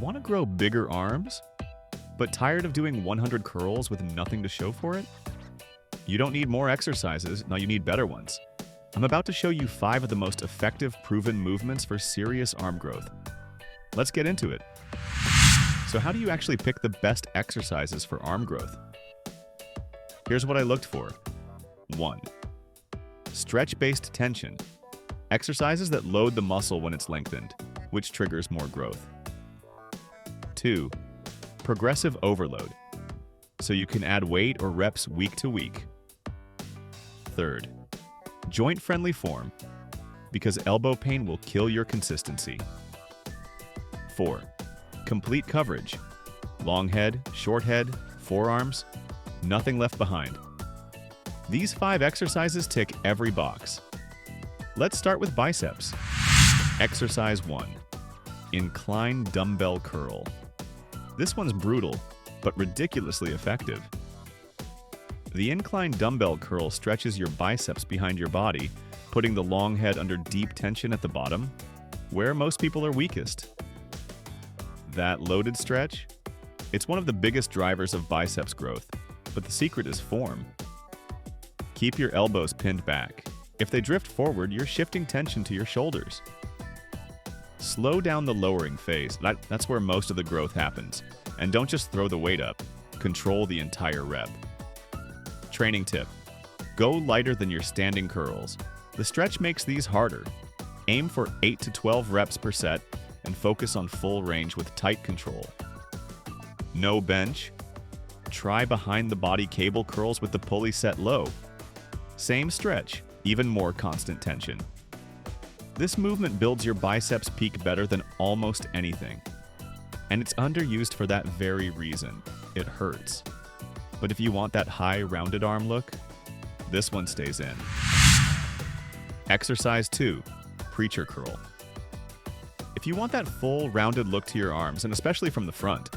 Want to grow bigger arms, but tired of doing 100 curls with nothing to show for it? You don't need more exercises, no, you need better ones. I'm about to show you 5 of the most effective proven movements for serious arm growth. Let's get into it. So how do you actually pick the best exercises for arm growth? Here's what I looked for. 1. Stretch-based tension. Exercises that load the muscle when it's lengthened, which triggers more growth. 2. Progressive overload. So you can add weight or reps week to week. 3rd. Joint-friendly form, because elbow pain will kill your consistency. 4. Complete coverage. Long head, short head, forearms, nothing left behind. These 5 exercises tick every box. Let's start with biceps. Exercise 1. Incline dumbbell curl. This one's brutal, but ridiculously effective. The incline dumbbell curl stretches your biceps behind your body, putting the long head under deep tension at the bottom, where most people are weakest. That loaded stretch? It's one of the biggest drivers of biceps growth, but the secret is form. Keep your elbows pinned back. If they drift forward, you're shifting tension to your shoulders. Slow down the lowering phase. That's where most of the growth happens. And don't just throw the weight up. Control the entire rep. Training tip. Go lighter than your standing curls. The stretch makes these harder. Aim for 8 to 12 reps per set and focus on full range with tight control. No bench. Try behind the body cable curls with the pulley set low. Same stretch, even more constant tension. This movement builds your biceps peak better than almost anything. And it's underused for that very reason. It hurts. But if you want that high, rounded arm look, this one stays in. Exercise 2. Preacher curl. If you want that full, rounded look to your arms, and especially from the front,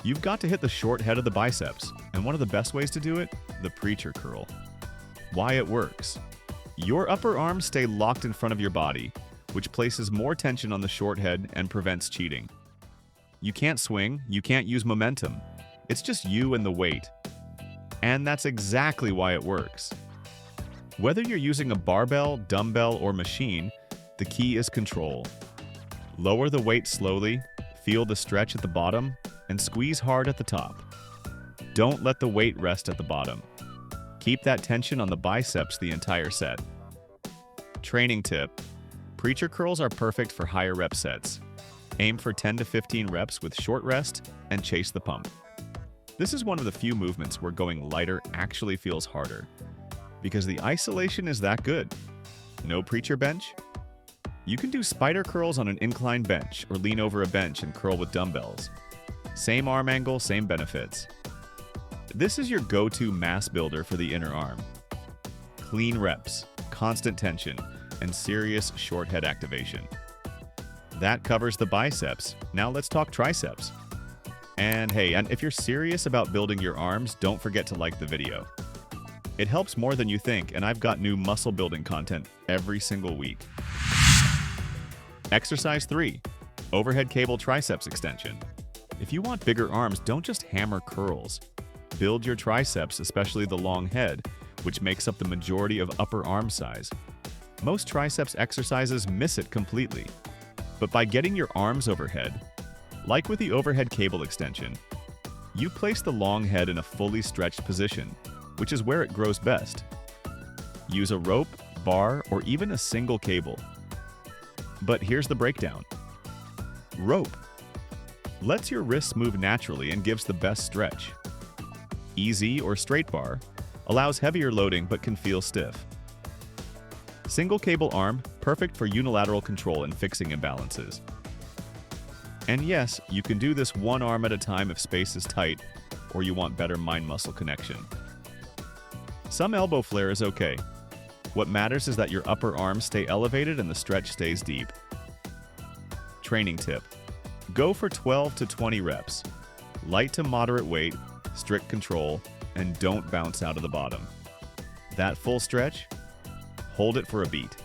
you've got to hit the short head of the biceps. And one of the best ways to do it? The preacher curl. Why it works. Your upper arms stay locked in front of your body, which places more tension on the short head and prevents cheating. You can't swing, you can't use momentum. It's just you and the weight. And that's exactly why it works. Whether you're using a barbell, dumbbell, or machine, the key is control. Lower the weight slowly, feel the stretch at the bottom, and squeeze hard at the top. Don't let the weight rest at the bottom. Keep that tension on the biceps the entire set. Training tip. Preacher curls are perfect for higher rep sets. Aim for 10 to 15 reps with short rest and chase the pump. This is one of the few movements where going lighter actually feels harder, because the isolation is that good. No preacher bench? You can do spider curls on an incline bench or lean over a bench and curl with dumbbells. Same arm angle, same benefits. This is your go-to mass builder for the inner arm. Clean reps, constant tension, and serious short head activation. That covers the biceps. Now let's talk triceps. And hey, if you're serious about building your arms, don't forget to like the video. It helps more than you think, and I've got new muscle building content every single week. Exercise 3. Overhead cable triceps extension. If you want bigger arms, don't just hammer curls. Build your triceps, especially the long head, which makes up the majority of upper arm size. Most triceps exercises miss it completely. But by getting your arms overhead, like with the overhead cable extension, you place the long head in a fully stretched position, which is where it grows best. Use a rope, bar, or even a single cable. But here's the breakdown. Rope lets your wrists move naturally and gives the best stretch. Easy or straight bar allows heavier loading but can feel stiff. Single cable arm, perfect for unilateral control and fixing imbalances. And yes, you can do this one arm at a time if space is tight or you want better mind-muscle connection. Some elbow flare is okay. What matters is that your upper arms stay elevated and the stretch stays deep. Training tip. Go for 12 to 20 reps. Light to moderate weight, strict control, and don't bounce out of the bottom. That full stretch? Hold it for a beat.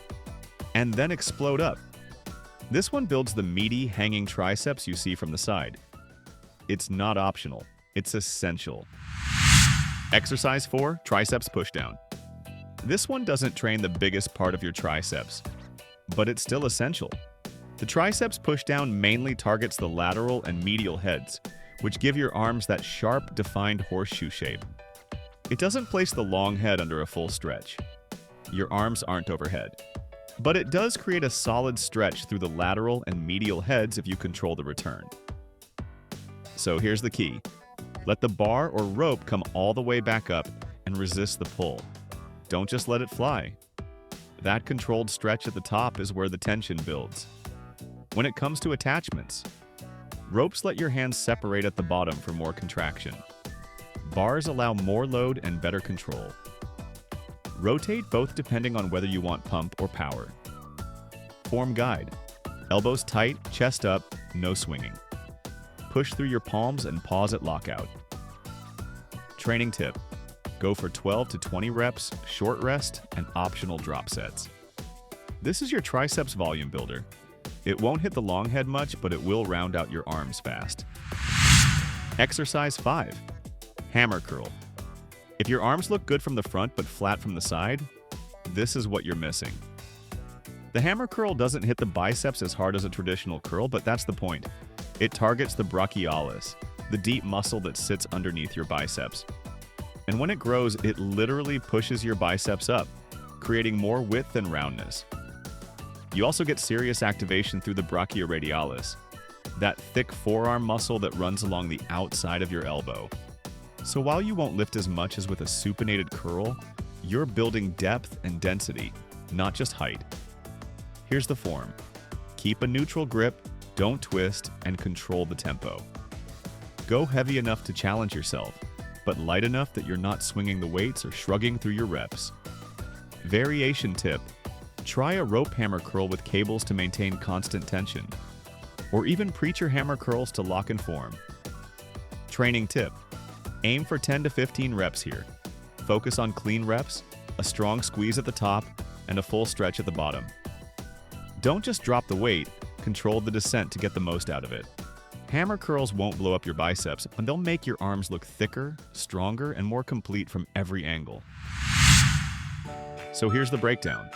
And then explode up. This one builds the meaty, hanging triceps you see from the side. It's not optional, it's essential. Exercise 4, triceps pushdown. This one doesn't train the biggest part of your triceps, but it's still essential. The triceps pushdown mainly targets the lateral and medial heads, which give your arms that sharp, defined horseshoe shape. It doesn't place the long head under a full stretch. Your arms aren't overhead. But it does create a solid stretch through the lateral and medial heads if you control the return. So here's the key. Let the bar or rope come all the way back up and resist the pull. Don't just let it fly. That controlled stretch at the top is where the tension builds. When it comes to attachments, ropes let your hands separate at the bottom for more contraction. Bars allow more load and better control. Rotate both depending on whether you want pump or power. Form guide. Elbows tight, chest up, no swinging. Push through your palms and pause at lockout. Training tip. Go for 12 to 20 reps, short rest, and optional drop sets. This is your triceps volume builder. It won't hit the long head much, but it will round out your arms fast. Exercise 5. Hammer curl. If your arms look good from the front but flat from the side, this is what you're missing. The hammer curl doesn't hit the biceps as hard as a traditional curl, but that's the point. It targets the brachialis, the deep muscle that sits underneath your biceps. And when it grows, it literally pushes your biceps up, creating more width and roundness. You also get serious activation through the brachioradialis, that thick forearm muscle that runs along the outside of your elbow. So while you won't lift as much as with a supinated curl, you're building depth and density, not just height. Here's the form. Keep a neutral grip, don't twist, and control the tempo. Go heavy enough to challenge yourself, but light enough that you're not swinging the weights or shrugging through your reps. Variation tip. Try a rope hammer curl with cables to maintain constant tension, or even preacher hammer curls to lock and form. Training tip. Aim for 10 to 15 reps here. Focus on clean reps, a strong squeeze at the top, and a full stretch at the bottom. Don't just drop the weight, control the descent to get the most out of it. Hammer curls won't blow up your biceps, but they'll make your arms look thicker, stronger, and more complete from every angle. So here's the breakdown.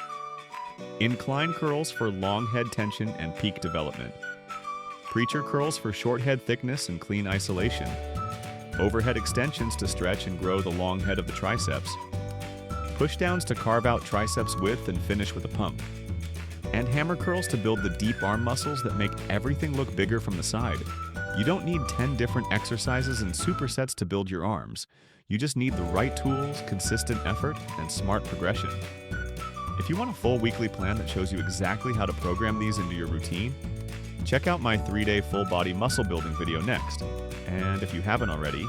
Incline curls for long head tension and peak development. Preacher curls for short head thickness and clean isolation. Overhead extensions to stretch and grow the long head of the triceps. Pushdowns to carve out triceps width and finish with a pump. And hammer curls to build the deep arm muscles that make everything look bigger from the side. You don't need 10 different exercises and supersets to build your arms. You just need the right tools, consistent effort, and smart progression. If you want a full weekly plan that shows you exactly how to program these into your routine, check out my 3-day full body muscle building video next. And if you haven't already,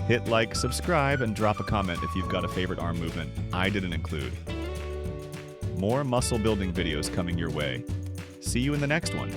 hit like, subscribe, and drop a comment if you've got a favorite arm movement I didn't include. More muscle building videos coming your way. See you in the next one.